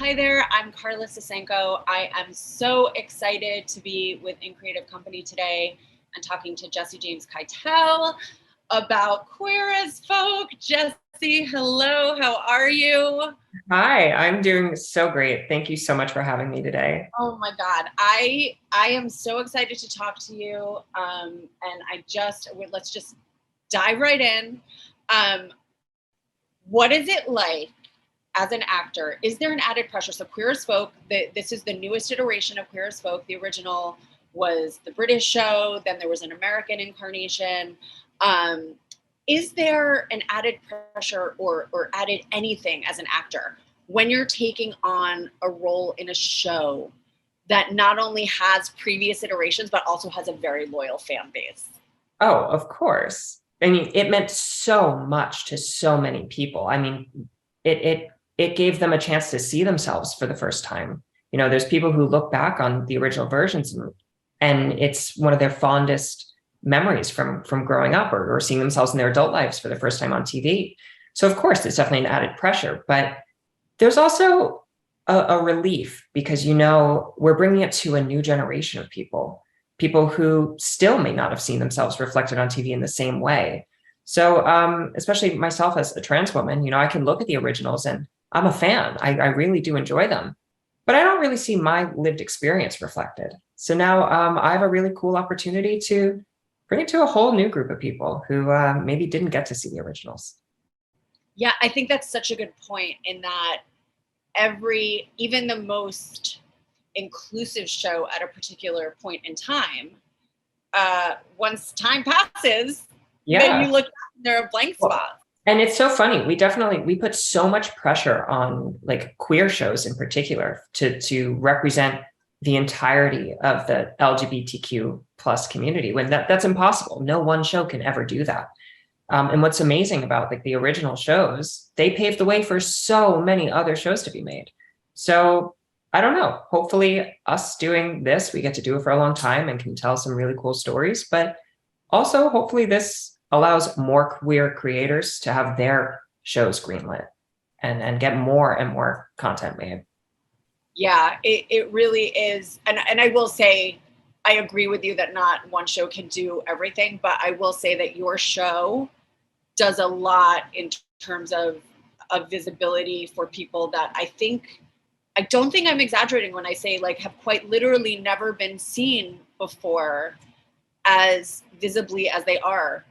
Hi there, I'm Carla Sosenko. I am so excited to be with In Creative Company today and talking to Jesse James Keitel about Queer as Folk. Jesse, hello, how are you? Hi, I'm doing so great. Thank you so much for having me today. Oh my God, I am so excited to talk to you. Let's just dive right in. Um, what is it like as an actor? Is there an added pressure? So Queer as Folk, this is the newest iteration of Queer as Folk. The original was the British show, then there was an American incarnation. Um, is there an added pressure or added anything as an actor when you're taking on a role in a show that not only has previous iterations, but also has a very loyal fan base? Oh, of course. I mean, it meant so much to so many people. I mean, it gave them a chance to see themselves for the first time. You know, there's people who look back on the original versions and it's one of their fondest memories from growing up or seeing themselves in their adult lives for the first time on TV. So of course, it's definitely an added pressure, but there's also a relief because, you know, we're bringing it to a new generation of people who still may not have seen themselves reflected on TV in the same way. So especially myself as a trans woman, you know, I can look at the originals and I'm a fan. I really do enjoy them, but I don't really see my lived experience reflected. So now I have a really cool opportunity to bring it to a whole new group of people who maybe didn't get to see the originals. Yeah, I think that's such a good point in that even the most inclusive show at a particular point in time, once time passes, then you Yeah. look back and there are blank Well, spots. and it's so funny. We put so much pressure on like queer shows in particular to represent the entirety of the LGBTQ plus community when that's impossible. No one show can ever do that. And what's amazing about like the original shows, they paved the way for so many other shows to be made. So I don't know. Hopefully, us doing this, we get to do it for a long time and can tell some really cool stories. But also, hopefully, this allows more queer creators to have their shows greenlit and get more and more content made. Yeah, it really is. And I will say, I agree with you that not one show can do everything, but I will say that your show does a lot in terms of visibility for people that I don't think I'm exaggerating when I say like have quite literally never been seen before as visibly as they are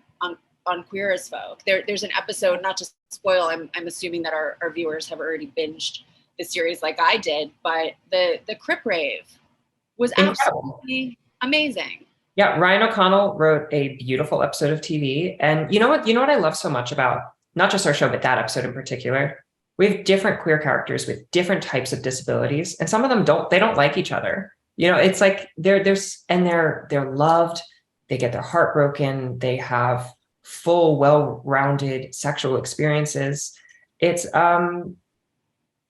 on Queer as Folk. There's an episode, not to spoil, I'm assuming that our viewers have already binged the series like I did, but the Crip Rave was Incredible. absolutely amazing. Yeah, Ryan O'Connell wrote a beautiful episode of TV. And you know what? You know what I love so much about not just our show, but that episode in particular? We have different queer characters with different types of disabilities, and some of them don't like each other. You know, it's like they're loved, they get their heart broken, they have full, well-rounded sexual experiences. It's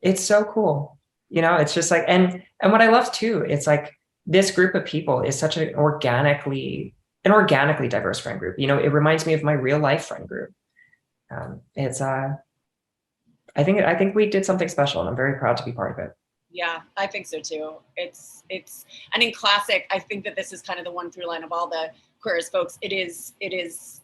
it's so cool. You know, it's just like and what I love too, it's like this group of people is such an organically diverse friend group. You know, it reminds me of my real life friend group. It's I think we did something special, and I'm very proud to be part of it. Yeah, I think so too. It's and in classic, I think that this is kind of the one through line of all the Queer as Folks. It is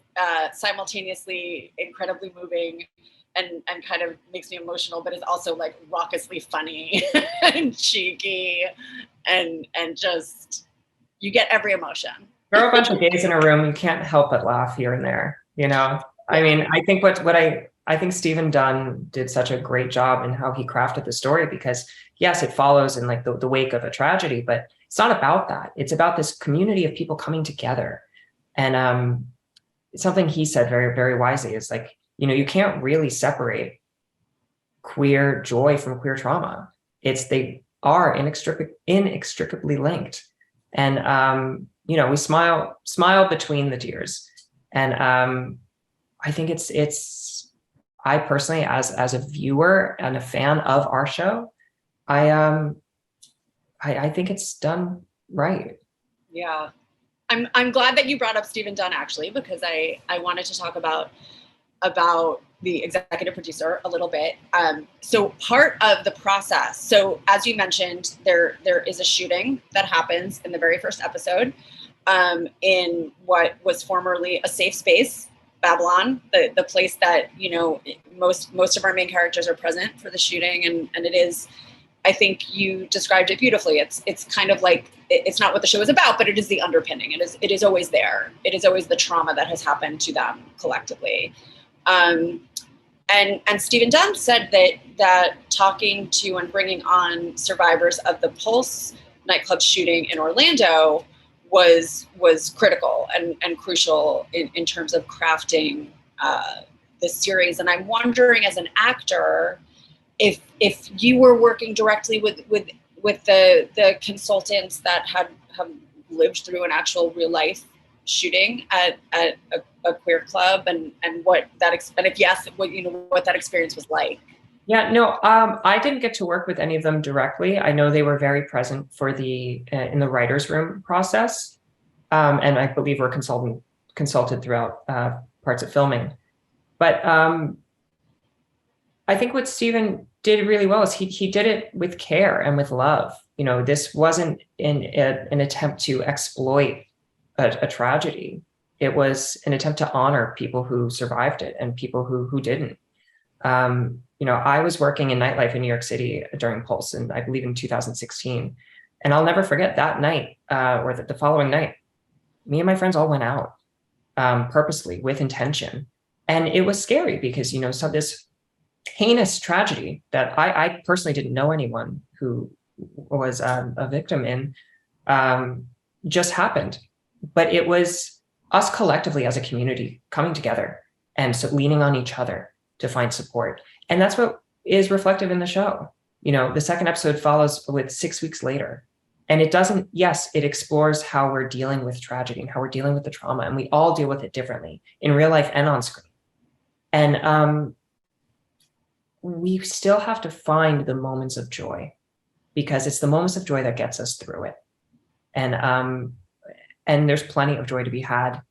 simultaneously incredibly moving and kind of makes me emotional, but is also like raucously funny and cheeky and just you get every emotion. Throw a bunch of gays in a room, you can't help but laugh here and there. You know, I Yeah. mean, I think what I think Stephen Dunn did such a great job in how he crafted the story because yes, it follows in like the wake of a tragedy, but it's not about that. It's about this community of people coming together. And something he said very, very wisely is like, you know, you can't really separate queer joy from queer trauma. They are inextricably linked. And you know, we smile between the tears. And I think I personally, as a viewer and a fan of our show, I I think it's done right. Yeah. I'm glad that you brought up Stephen Dunn actually, because I wanted to talk about about the executive producer a little bit. So part of the process, so as you mentioned, there is a shooting that happens in the very first episode in what was formerly a safe space, Babylon, the place that, you know, most of our main characters are present for the shooting, and it is, I think you described it beautifully. It's kind of like, it's not what the show is about, but it is the underpinning. It is always there. It is always the trauma that has happened to them collectively. And Stephen Dunn said that talking to and bringing on survivors of the Pulse nightclub shooting in Orlando was critical and crucial in terms of crafting this series. And I'm wondering, as an actor, if you were working directly with the consultants that have lived through an actual real life shooting at a queer club, and what that, and if yes, what that experience was like. Yeah, no, I didn't get to work with any of them directly. I know they were very present for the in the writer's room process, and I believe were consulted throughout parts of filming. But I think what Stephen did really well is he did it with care and with love. You know, this wasn't an attempt to exploit a tragedy. It was an attempt to honor people who survived it and people who didn't. You know, I was working in nightlife in New York City during Pulse, and I believe in 2016. And I'll never forget that night, or the following night, me and my friends all went out purposely with intention. And it was scary because, you know, so this heinous tragedy that I personally didn't know anyone who was a victim in just happened. But it was us collectively as a community coming together and so leaning on each other to find support. And that's what is reflective in the show. You know, the second episode follows with 6 weeks later. And it doesn't, yes, it explores how we're dealing with tragedy and how we're dealing with the trauma. And we all deal with it differently in real life and on screen. And we still have to find the moments of joy, because it's the moments of joy that gets us through it. And there's plenty of joy to be had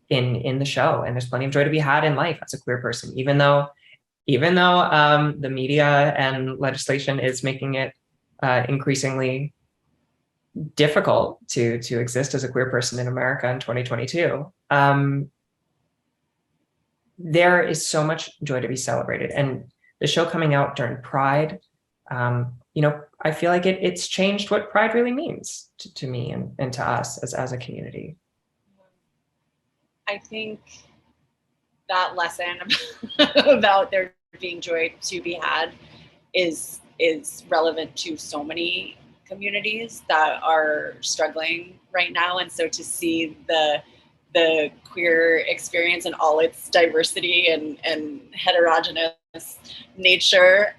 in the show, and there's plenty of joy to be had in life as a queer person, even though the media and legislation is making it increasingly difficult to exist as a queer person in America in 2022. There is so much joy to be celebrated, and the show coming out during Pride, you know, I feel like it's changed what Pride really means to me and to us as a community. I think that lesson about there being joy to be had is relevant to so many communities that are struggling right now. And so to see the queer experience in all its diversity and heterogeneous nature,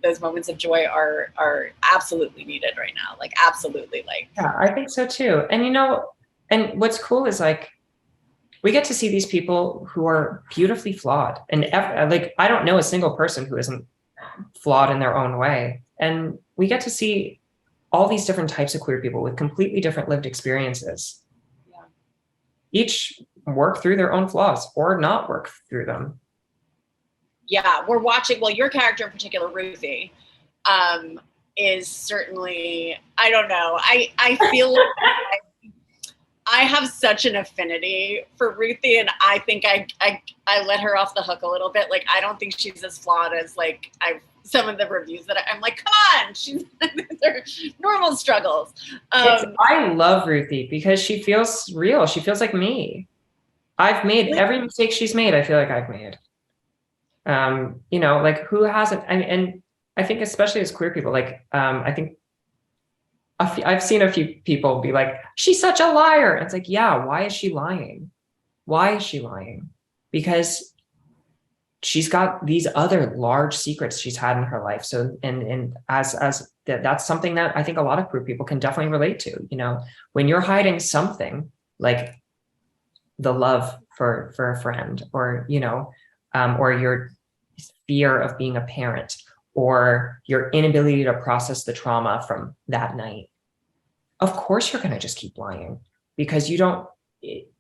those moments of joy are absolutely needed right now. Like, absolutely. Like, yeah, I think so too. And, you know, and what's cool is, like, we get to see these people who are beautifully flawed. And like, I don't know a single person who isn't flawed in their own way. And we get to see all these different types of queer people with completely different lived experiences. Yeah. Each work through their own flaws or not work through them. Yeah, we're watching, well, your character in particular, Ruthie, is certainly, I don't know, I feel like I have such an affinity for Ruthie, and I think I let her off the hook a little bit. Like, I don't think she's as flawed as, like, some of the reviews that I'm like, come on, she's they're normal struggles. I love Ruthie because she feels real. She feels like me. I've made every mistake she's made. I feel like I've made. You know, like, who hasn't? And I think especially as queer people, like, I think I've seen a few people be like, she's such a liar. It's like, yeah, why is she lying? Why is she lying? Because she's got these other large secrets she's had in her life. So, and as that's something that I think a lot of queer people can definitely relate to. You know, when you're hiding something like the love for a friend, or, you know, or your fear of being a parent, or your inability to process the trauma from that night, of course you're going to just keep lying, because you don't,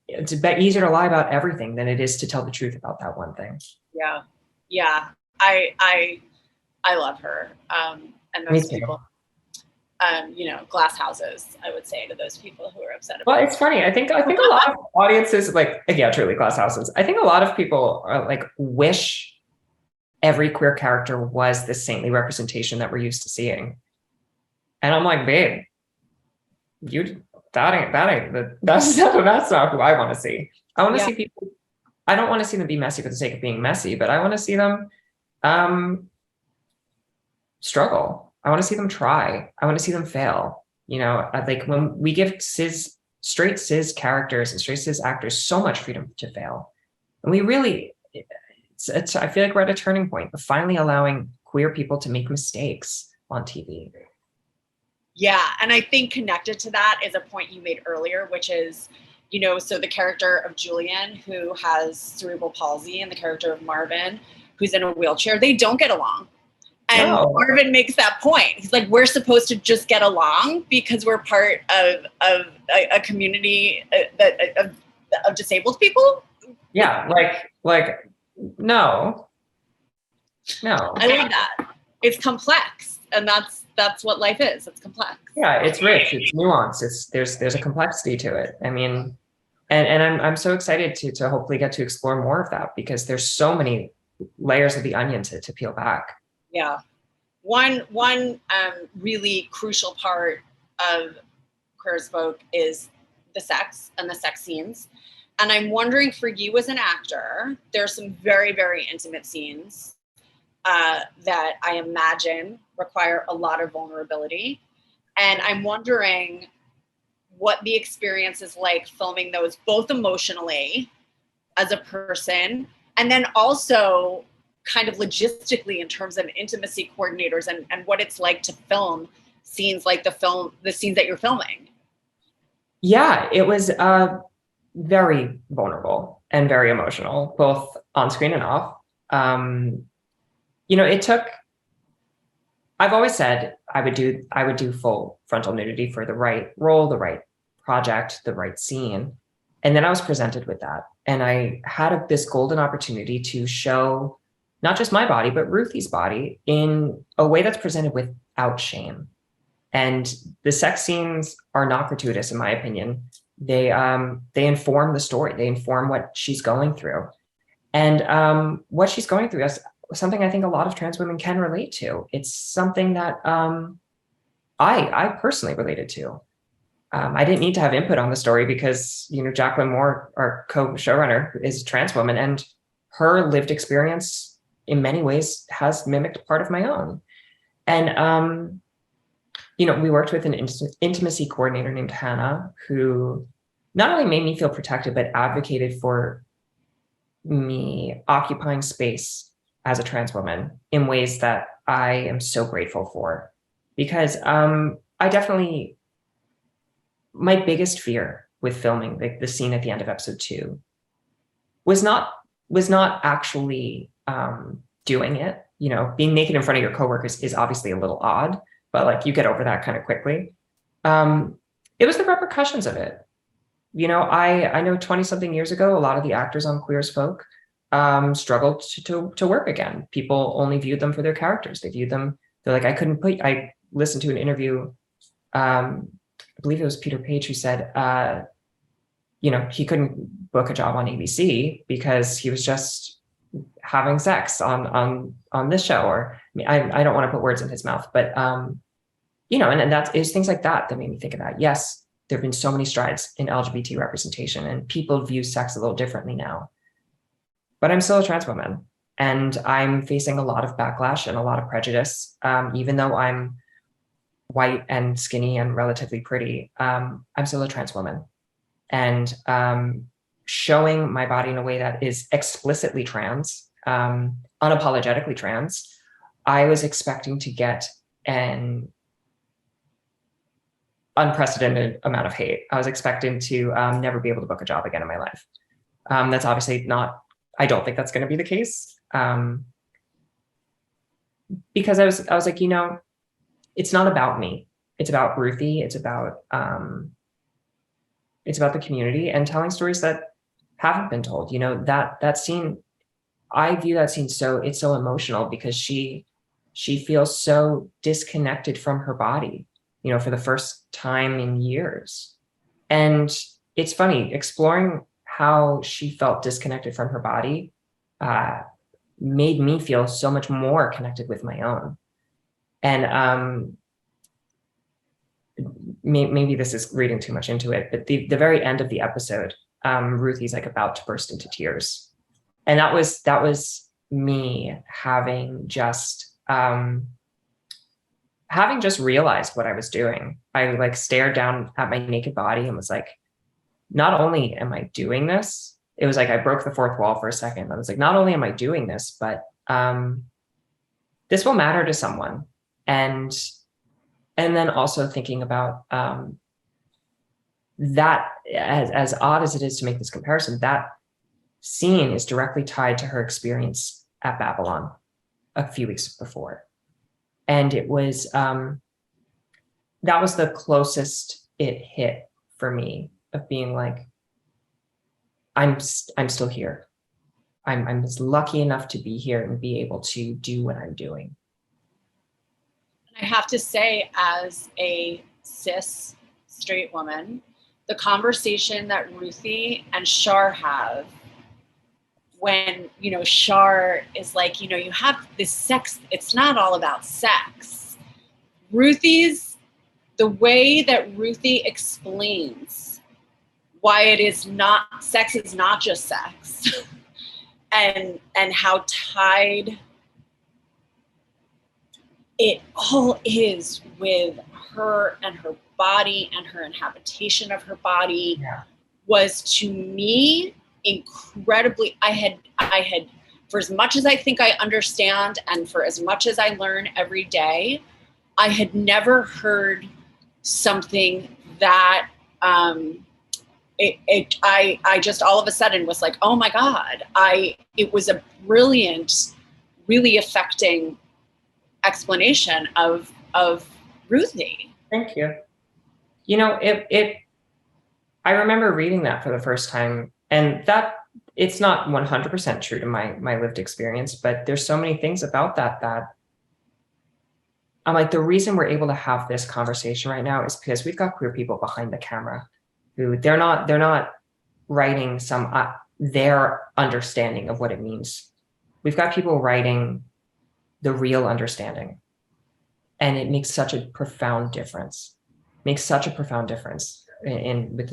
it's easier to lie about everything than it is to tell the truth about that one thing. Yeah. Yeah. I love her. And Me those too. people, glass houses, I would say to those people who are upset about Well, it. it's funny. I think a lot of audiences, like, yeah, truly glass houses. I think a lot of people are like wish every queer character was the saintly representation that we're used to seeing. And I'm like, babe, that's not who I want to see. I want to see people. I don't want to see them be messy for the sake of being messy, but I want to see them struggle. I want to see them try. I want to see them fail. Like when we give straight cis characters and straight cis actors so much freedom to fail, and we really, I feel like we're at a turning point of finally allowing queer people to make mistakes on TV. Yeah, and I think connected to that is a point you made earlier, which is, so the character of Julian, who has cerebral palsy, and the character of Marvin, who's in a wheelchair, they don't get along. And Marvin makes that point. He's like, we're supposed to just get along because we're part of a community of disabled people. Yeah, like no. I love that. It's complex, and that's what life is. It's complex. Yeah, it's rich, it's nuanced, there's a complexity to it. I mean, and I'm so excited to hopefully get to explore more of that, because there's so many layers of the onion to peel back. Yeah. One really crucial part of Queer as Folk is the sex and the sex scenes. And I'm wondering, for you as an actor, there's some very, very intimate scenes that I imagine require a lot of vulnerability. And I'm wondering what the experience is like filming those, both emotionally as a person, and then also kind of logistically in terms of intimacy coordinators and what it's like to film scenes like the scenes that you're filming. Yeah, it was very vulnerable and very emotional, both on screen and off. It took, I've always said I would do full frontal nudity for the right role, the right project, the right scene. And then I was presented with that. And I had this golden opportunity to show not just my body, but Ruthie's body in a way that's presented without shame. And the sex scenes are not gratuitous, in my opinion. They inform the story. They inform what she's going through. And what she's going through is something I think a lot of trans women can relate to. It's something that I personally related to. I didn't need to have input on the story because, Jacqueline Moore, our co-showrunner, is a trans woman, and her lived experience in many ways has mimicked part of my own. And, we worked with an intimacy coordinator named Hannah, who not only made me feel protected, but advocated for me occupying space as a trans woman in ways that I am so grateful for. Because my biggest fear with filming the scene at the end of episode 2 was not actually doing it. Being naked in front of your coworkers is obviously a little odd, but like you get over that kind of quickly. It was the repercussions of it. I know 20-something years ago, a lot of the actors on Queer as Folk struggled to work again. People only viewed them for their characters. They're like, I listened to an interview, I believe it was Peter Page, who said, he couldn't book a job on ABC because he was just having sex on this show. Or I don't want to put words in his mouth, but and that is things like that made me think of that. Yes, there have been so many strides in LGBT representation, and people view sex a little differently now. But I'm still a trans woman, and I'm facing a lot of backlash and a lot of prejudice, even though I'm white and skinny and relatively pretty. I'm still a trans woman, and showing my body in a way that is explicitly trans, unapologetically trans, I was expecting to get an unprecedented amount of hate. I was expecting to never be able to book a job again in my life. That's obviously not, I don't think that's going to be the case. Because I was like, it's not about me. It's about Ruthie. It's about it's about the community and telling stories that haven't been told. You know, that scene, I view that scene it's so emotional because she feels so disconnected from her body, you know, for the first time in years. And it's funny, exploring how she felt disconnected from her body made me feel so much more connected with my own. And maybe this is reading too much into it, but the very end of the episode, Ruthie's like about to burst into tears. And that was me having just realized what I was doing. I like stared down at my naked body and was like, not only am I doing this, it was like I broke the fourth wall for a second. I was like, not only am I doing this, but this will matter to someone. And then also thinking about that, as odd as it is to make this comparison, that scene is directly tied to her experience at Babylon a few weeks before. And it was, that was the closest it hit for me of being like, I'm still here. I'm just lucky enough to be here and be able to do what I'm doing. I have to say, as a cis straight woman, the conversation that Ruthie and Shar have when, you know, Shar is like, you know, you have this sex, it's not all about sex. The way that Ruthie explains why it is not, sex is not just sex, and how tied it all is with her and her body and her inhabitation of her body, was, to me, incredibly, I had, for as much as I think I understand and for as much as I learn every day, I had never heard something that I just all of a sudden was like, oh my God, it was a brilliant, really affecting explanation of Ruthie. Thank you. You know, I remember reading that for the first time, and that it's not 100% true to my lived experience, but there's so many things about that I'm like, the reason we're able to have this conversation right now is because we've got queer people behind the camera who they're not writing their understanding of what it means. We've got people writing the real understanding, and it makes such a profound difference. With the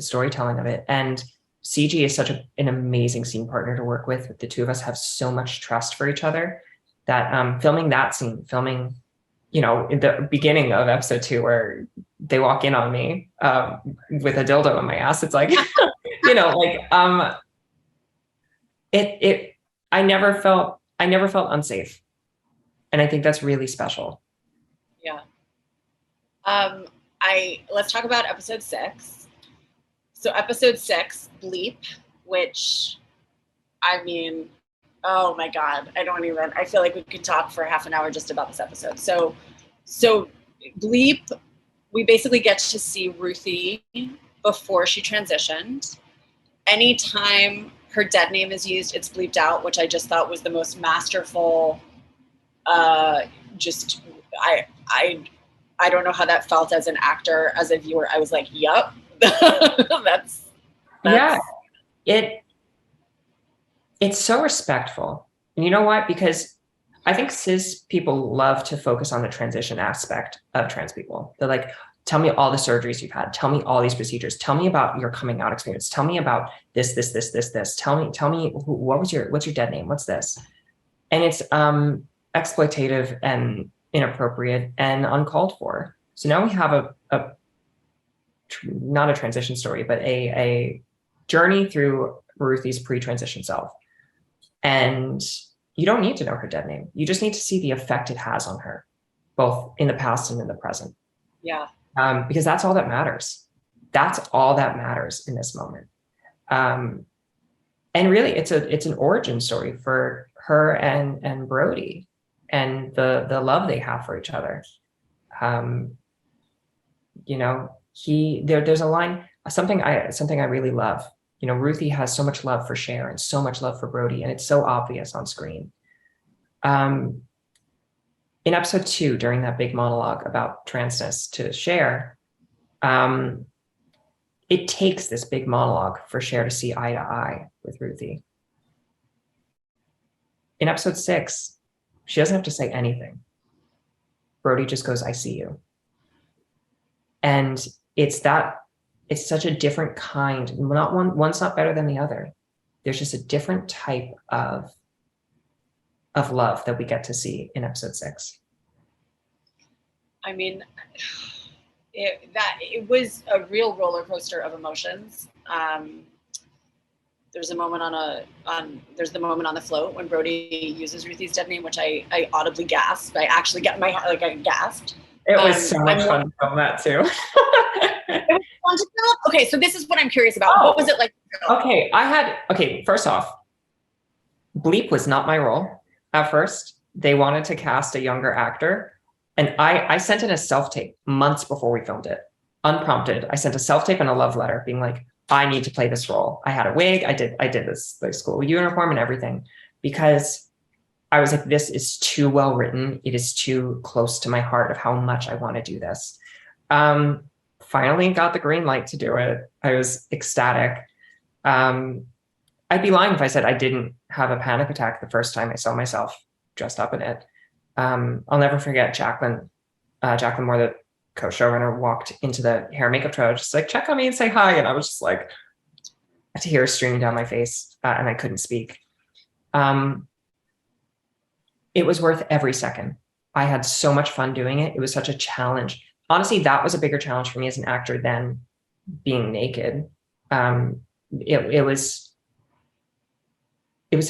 storytelling of it. And CG is such an amazing scene partner to work with. The two of us have so much trust for each other that filming that scene, you know, in the beginning of episode 2 where they walk in on me with a dildo in my ass, it's like, you know, like I never felt unsafe. And I think that's really special. Yeah. Let's talk about episode 6. So episode 6, Bleep, which, I mean, oh my God, I feel like we could talk for half an hour just about this episode. So Bleep, we basically get to see Ruthie before she transitioned. Anytime her dead name is used, it's bleeped out, which I just thought was the most masterful, I don't know how that felt as an actor, as a viewer. I was like, yup, that's yeah, it's so respectful. And you know what? Because I think cis people love to focus on the transition aspect of trans people. They're like, tell me all the surgeries you've had. Tell me all these procedures. Tell me about your coming out experience. Tell me about this. Tell me what's your dead name? What's this? And it's exploitative and inappropriate and uncalled for. So now we have not a transition story, but a journey through Ruthie's pre-transition self. And you don't need to know her dead name. You just need to see the effect it has on her, both in the past and in the present. Yeah. Because that's all that matters. That's all that matters in this moment. And really, it's an origin story for her and Brodie, and the love they have for each other. You know, there's a line, something I really love. You know, Ruthie has so much love for Shar and so much love for Brodie, and it's so obvious on screen. In episode 2, during that big monologue about transness to Shar, it takes this big monologue for Shar to see eye to eye with Ruthie. In episode 6, she doesn't have to say anything. Brodie just goes, "I see you." And it's such a different kind, not one's not better than the other. There's just a different type of love that we get to see in episode 6. I mean, it was a real roller coaster of emotions. There's a moment there's the moment on the float when Brodie uses Ruthie's dead name, which I audibly gasped. I actually got I gasped. It was so much fun to film that too. It was fun to film? Okay, so this is what I'm curious about. What was it like? Okay, first off, Bleep was not my role at first. They wanted to cast a younger actor. And I sent in a self-tape months before we filmed it, unprompted. I sent a self-tape and a love letter being like, I need to play this role. I had a wig. I did this like school uniform and everything, because I was like, this is too well written. It is too close to my heart of how much I want to do this. Finally got the green light to do it. I was ecstatic. I'd be lying if I said I didn't have a panic attack the first time I saw myself dressed up in it. I'll never forget Jacqueline Moore, the co-showrunner, walked into the hair and makeup trailer, just like, check on me and say hi. And I was just like, tears streaming down my face, and I couldn't speak. It was worth every second. I had so much fun doing it. It was such a challenge. Honestly, that was a bigger challenge for me as an actor than being naked. It was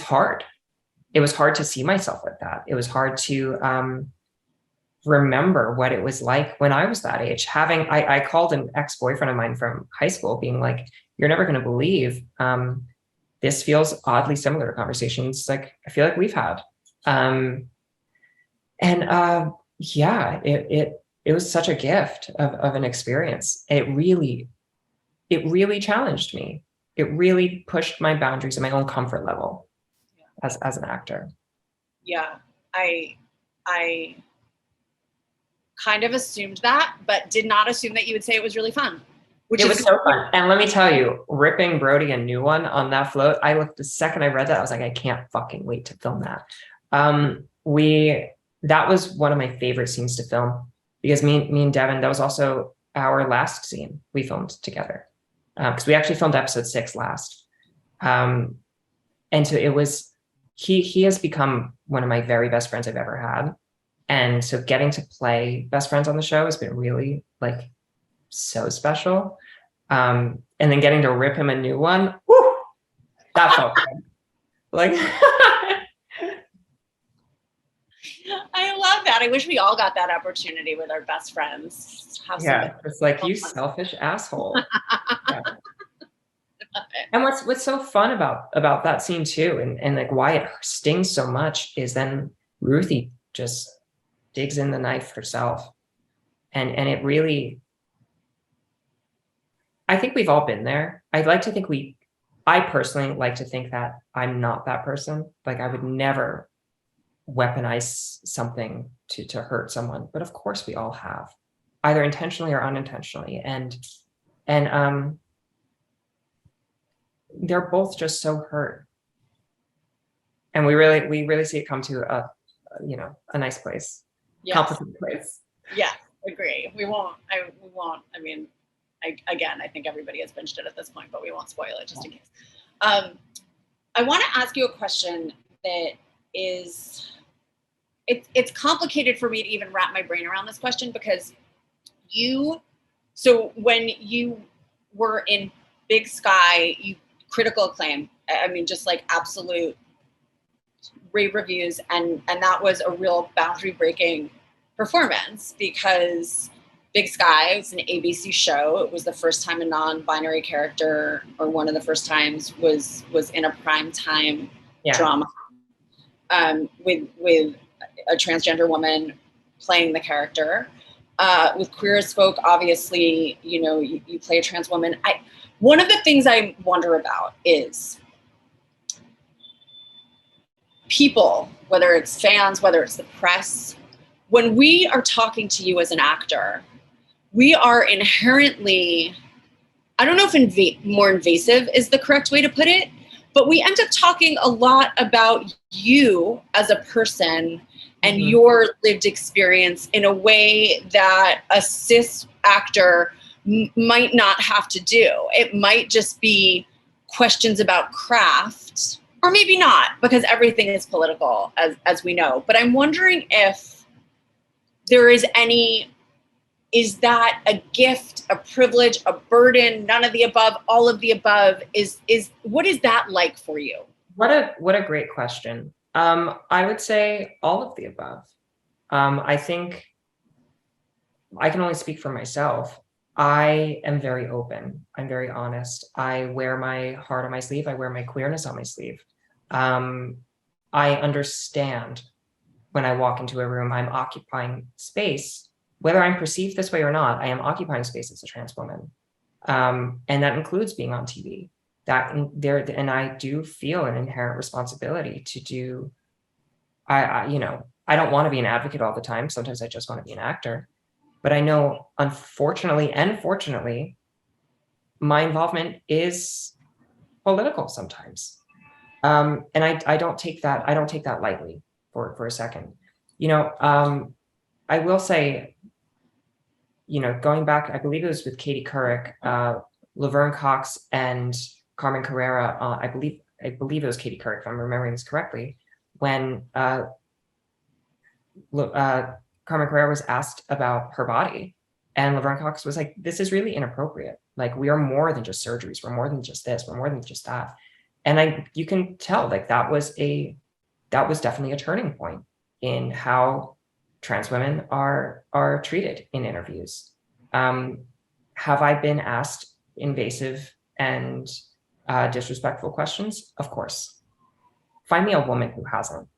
hard. It was hard to see myself like that. It was hard to remember what it was like when I was that age. I called an ex-boyfriend of mine from high school being like, you're never going to believe this feels oddly similar to conversations like I feel like we've had. It was such a gift of an experience. It really challenged me. It really pushed my boundaries and my own comfort level as an actor. Yeah, I kind of assumed that, but did not assume that you would say it was really fun. It was so fun. And let me tell you, ripping Brodie a new one on that float, the second I read that, I was like, I can't fucking wait to film that. That was one of my favorite scenes to film, because me and Devin, that was also our last scene we filmed together. Because we actually filmed episode 6 last. And so it was, he has become one of my very best friends I've ever had. And so getting to play best friends on the show has been really like so special. And then getting to rip him a new one, whoo, that felt good. Like, I love that. I wish we all got that opportunity with our best friends. Yeah, it's like, you selfish asshole. Yeah. And what's so fun about that scene too, and like why it stings so much, is then Ruthie just digs in the knife herself, and it really, I think we've all been there. I personally like to think that I'm not that person. Like, I would never weaponize something to hurt someone, but of course we all have, either intentionally or unintentionally, and they're both just so hurt, and we really see it come to a nice place. Yes. Complicated place. Yeah, agree. We won't. I mean, I think everybody has binged it at this point, but we won't spoil it just in case. I want to ask you a question that is, it's complicated for me to even wrap my brain around this question, because so when you were in Big Sky, critical acclaim, I mean, just like absolute rave reviews, and that was a real boundary breaking performance, because Big Sky was an ABC show. It was the first time a non-binary character, or one of the first times, was in a primetime drama with a transgender woman playing the character. with Queer as Folk, obviously, you play a trans woman. One of the things I wonder about is people, whether it's fans, whether it's the press, when we are talking to you as an actor, we are inherently, I don't know if more invasive is the correct way to put it, but we end up talking a lot about you as a person and your lived experience in a way that a cis actor might not have to do. It might just be questions about craft, or maybe not, because everything is political, as we know. But I'm wondering if there is that a gift, a privilege, a burden, none of the above, all of the above? What is that like for you? What a great question. I would say all of the above. I think I can only speak for myself. I am very open. I'm very honest. I wear my heart on my sleeve. I wear my queerness on my sleeve. I understand when I walk into a room, I'm occupying space. Whether I'm perceived this way or not, I am occupying space as a trans woman. And that includes being on TV. And I do feel an inherent responsibility to do, I don't want to be an advocate all the time. Sometimes I just want to be an actor. But I know, unfortunately and fortunately, my involvement is political sometimes. And I don't take that lightly for a second. I will say, going back, I believe it was with Katie Couric, Laverne Cox and Carmen Carrera, I believe it was Katie Couric, if I'm remembering this correctly, when Carmen Carrera was asked about her body, and Laverne Cox was like, this is really inappropriate. Like, we are more than just surgeries. We're more than just this. We're more than just that. And you can tell, like, that was definitely a turning point in how trans women are treated in interviews. Have I been asked invasive and disrespectful questions? Of course. Find me a woman who hasn't.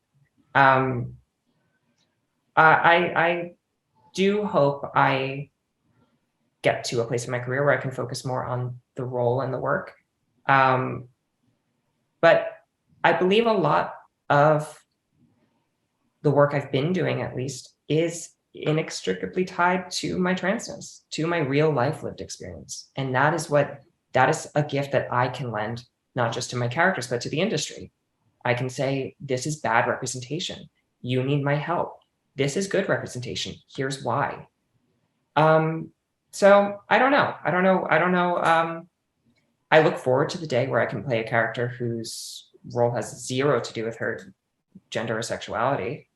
I do hope I get to a place in my career where I can focus more on the role and the work. But I believe a lot of the work I've been doing, at least, is inextricably tied to my transness, to my real life lived experience. And that is a gift that I can lend, not just to my characters, but to the industry. I can say, this is bad representation. You need my help. This is good representation. Here's why. So I don't know. I look forward to the day where I can play a character whose role has zero to do with her gender or sexuality.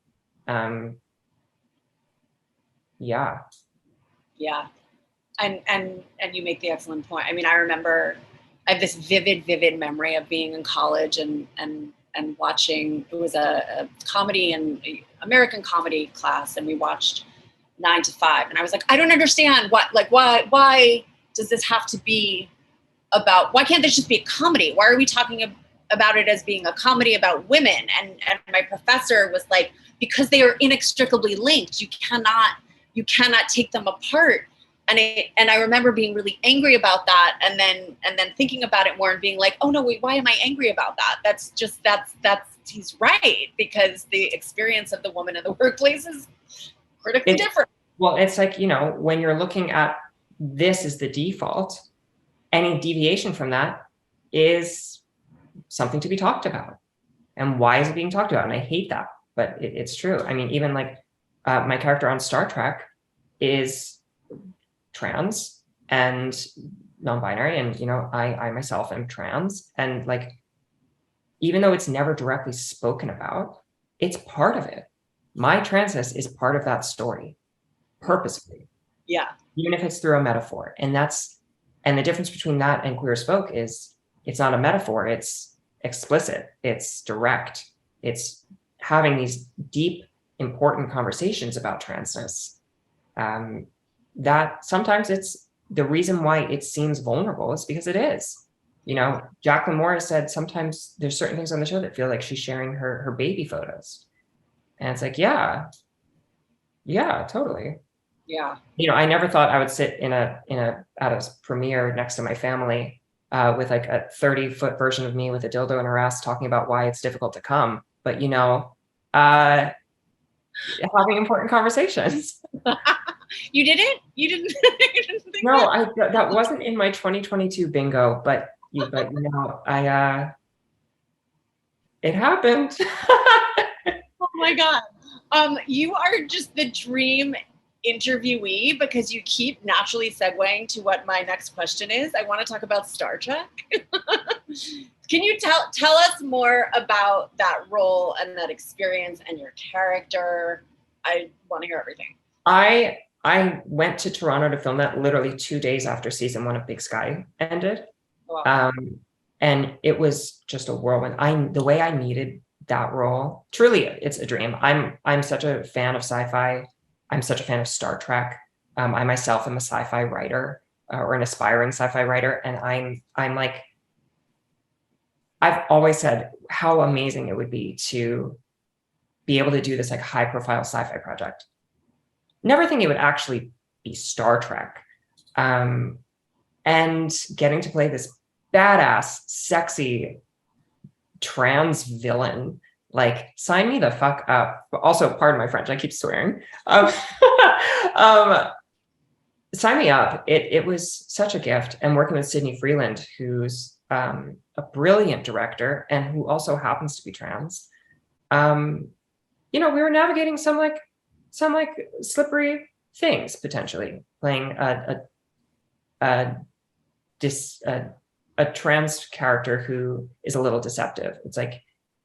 Yeah. And you make the excellent point. I mean, I have this vivid memory of being in college and watching, it was a comedy and American comedy class, and we watched 9 to 5. And I was like, I don't understand why does this have to be about, why can't this just be a comedy? Why are we talking about it as being a comedy about women? And my professor was like, because they are inextricably linked, you cannot take them apart. And I remember being really angry about that, and then thinking about it more and being like, oh no, wait, why am I angry about that? That's he's right, because the experience of the woman in the workplace is critically different. Well, it's like, when you're looking at this as the default, any deviation from that is something to be talked about. And why is it being talked about? And I hate that, but it's true. I mean, even like my character on Star Trek is trans and non-binary, and I myself am trans, and like, even though it's never directly spoken about, it's part of it. My transness is part of that story, purposefully. Yeah. Even if it's through a metaphor. And the difference between that and Queer as Folk is, it's not a metaphor, it's explicit, it's direct, it's having these deep, important conversations about transness. That sometimes it's the reason why it seems vulnerable is because it is. Jacqueline Morris said sometimes there's certain things on the show that feel like she's sharing her baby photos. And it's like, yeah, totally. Yeah. I never thought I would sit at a premiere next to my family with like a 30-foot version of me with a dildo in her ass talking about why it's difficult to come. But having important conversations. You didn't? You didn't, you didn't think No, that wasn't in my 2022 bingo, but it happened. Oh my God. You are just the dream interviewee because you keep naturally segueing to what my next question is. I want to talk about Star Trek. Can you tell us more about that role and that experience and your character? I want to hear everything. I went to Toronto to film that literally 2 days after season 1 of Big Sky ended. Wow. And it was just a whirlwind. The way I needed that role, truly, it's a dream. I'm such a fan of sci-fi. I'm such a fan of Star Trek. I myself am a sci-fi writer or an aspiring sci-fi writer, and I'm like, I've always said how amazing it would be to be able to do this like high-profile sci-fi project. Never think it would actually be Star Trek, and getting to play this badass, sexy trans villain. Like, sign me the fuck up. But also, pardon my French, I keep swearing. Sign me up. It was such a gift. And working with Sydney Freeland, who's a brilliant director and who also happens to be trans. We were navigating some slippery things, potentially playing a trans character who is a little deceptive. It's like,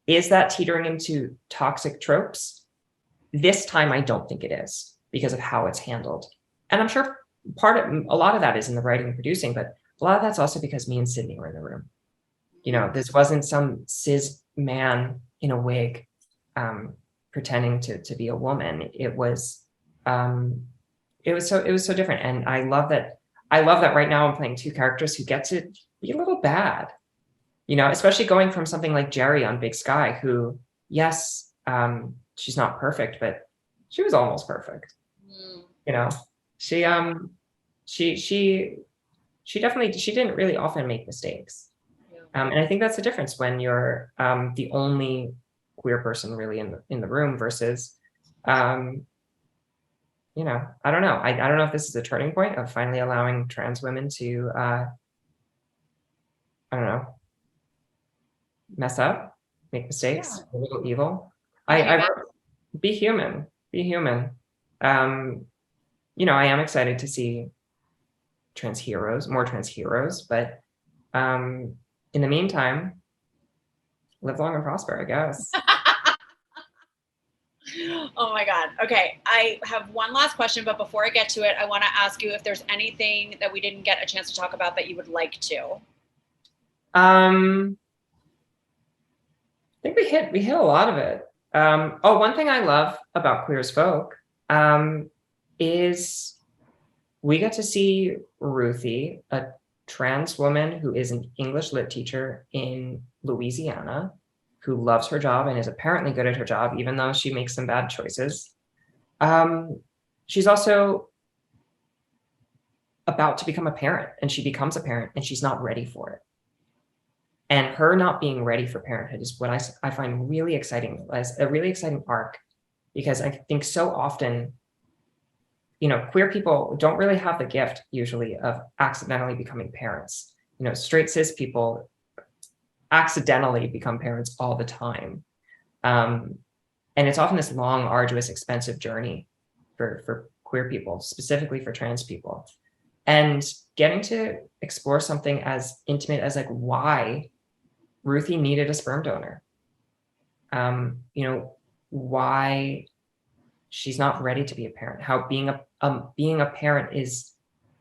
is that teetering into toxic tropes? This time, I don't think it is because of how it's handled. And I'm sure a lot of that is in the writing and producing, but a lot of that's also because me and Sydney were in the room. This wasn't some cis man in a wig pretending to be a woman. It was so different. And I love that right now I'm playing two characters who get to be a little bad, especially going from something like Jerry on Big Sky, who, yes, she's not perfect, but she was almost perfect. She didn't really often make mistakes. And I think that's the difference when you're the only queer person really in the room versus I don't know. I don't know if this is a turning point of finally allowing trans women to, I don't know, mess up, make mistakes, a little evil. I wrote, be human. I am excited to see more trans heroes, but in the meantime, live long and prosper, I guess. Oh my God. Okay. I have one last question, but before I get to it, I want to ask you if there's anything that we didn't get a chance to talk about that you would like to. I think we hit a lot of it. One thing I love about Queer as Folk is we get to see Ruthie, a trans woman who is an English lit teacher in Louisiana, who loves her job and is apparently good at her job, even though she makes some bad choices. She's also about to become a parent, and she becomes a parent, and she's not ready for it. And her not being ready for parenthood is what I find really exciting, as a really exciting arc, because I think so often, queer people don't really have the gift usually of accidentally becoming parents. Straight cis people accidentally become parents all the time. And it's often this long, arduous, expensive journey for queer people, specifically for trans people. And getting to explore something as intimate as like why Ruthie needed a sperm donor. Why she's not ready to be a parent, how being a parent is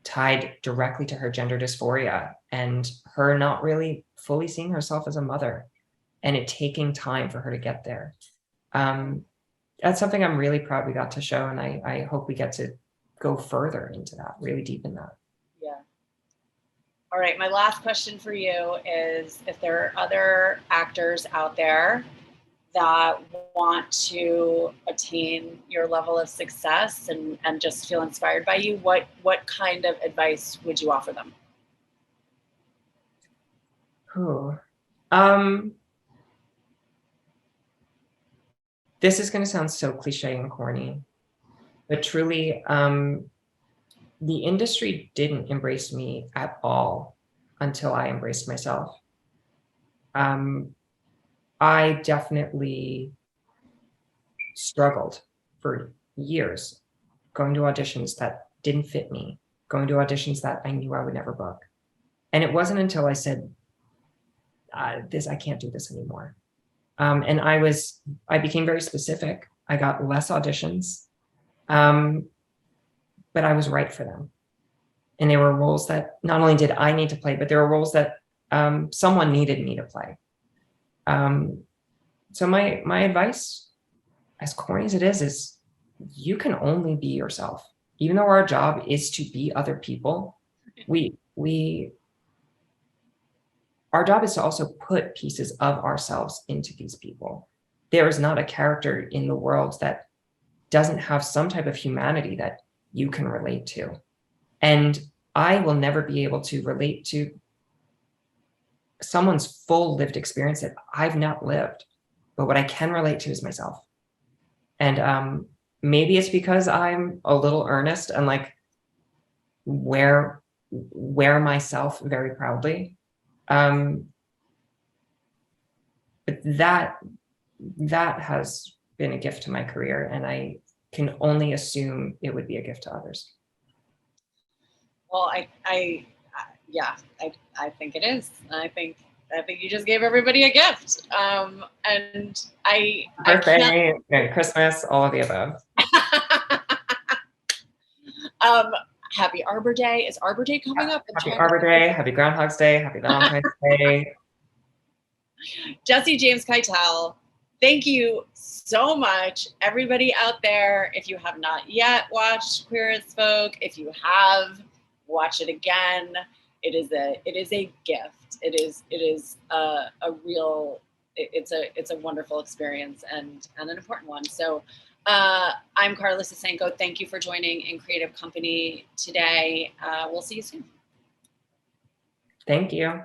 tied directly to her gender dysphoria and her not really fully seeing herself as a mother, and it taking time for her to get there. That's something I'm really proud we got to show, and I hope we get to go further into that, really deep in that. Yeah. All right, my last question for you is if there are other actors out there that want to attain your level of success and just feel inspired by you, what kind of advice would you offer them? This is going to sound so cliche and corny, but truly, the industry didn't embrace me at all until I embraced myself. I definitely struggled for years going to auditions that didn't fit me, going to auditions that I knew I would never book. And it wasn't until I said, I can't do this anymore. And I became very specific. I got less auditions, but I was right for them. And there were roles that not only did I need to play, but there were roles that someone needed me to play. So my advice, as corny as it is you can only be yourself. Even though our job is to be other people, our job is to also put pieces of ourselves into these people. There is not a character in the world that doesn't have some type of humanity that you can relate to. And I will never be able to relate to someone's full lived experience that I've not lived. But what I can relate to is myself. And maybe it's because I'm a little earnest and like wear myself very proudly. But that has been a gift to my career, and I can only assume it would be a gift to others. Well, yeah, I think it is. I think you just gave everybody a gift. And birthday, Christmas, all of the above. Happy Arbor Day. Is Arbor Day coming up? Happy Arbor Day, happy Groundhog's Day, happy Valentine's Day. Jesse James Keitel, thank you so much. Everybody out there, if you have not yet watched Queer as Folk, if you have, watch it again. It is a gift. It is a real, it's a wonderful experience and an important one. So I'm Carla Sosenko. Thank you for joining in Creative Company today. We'll see you soon. Thank you.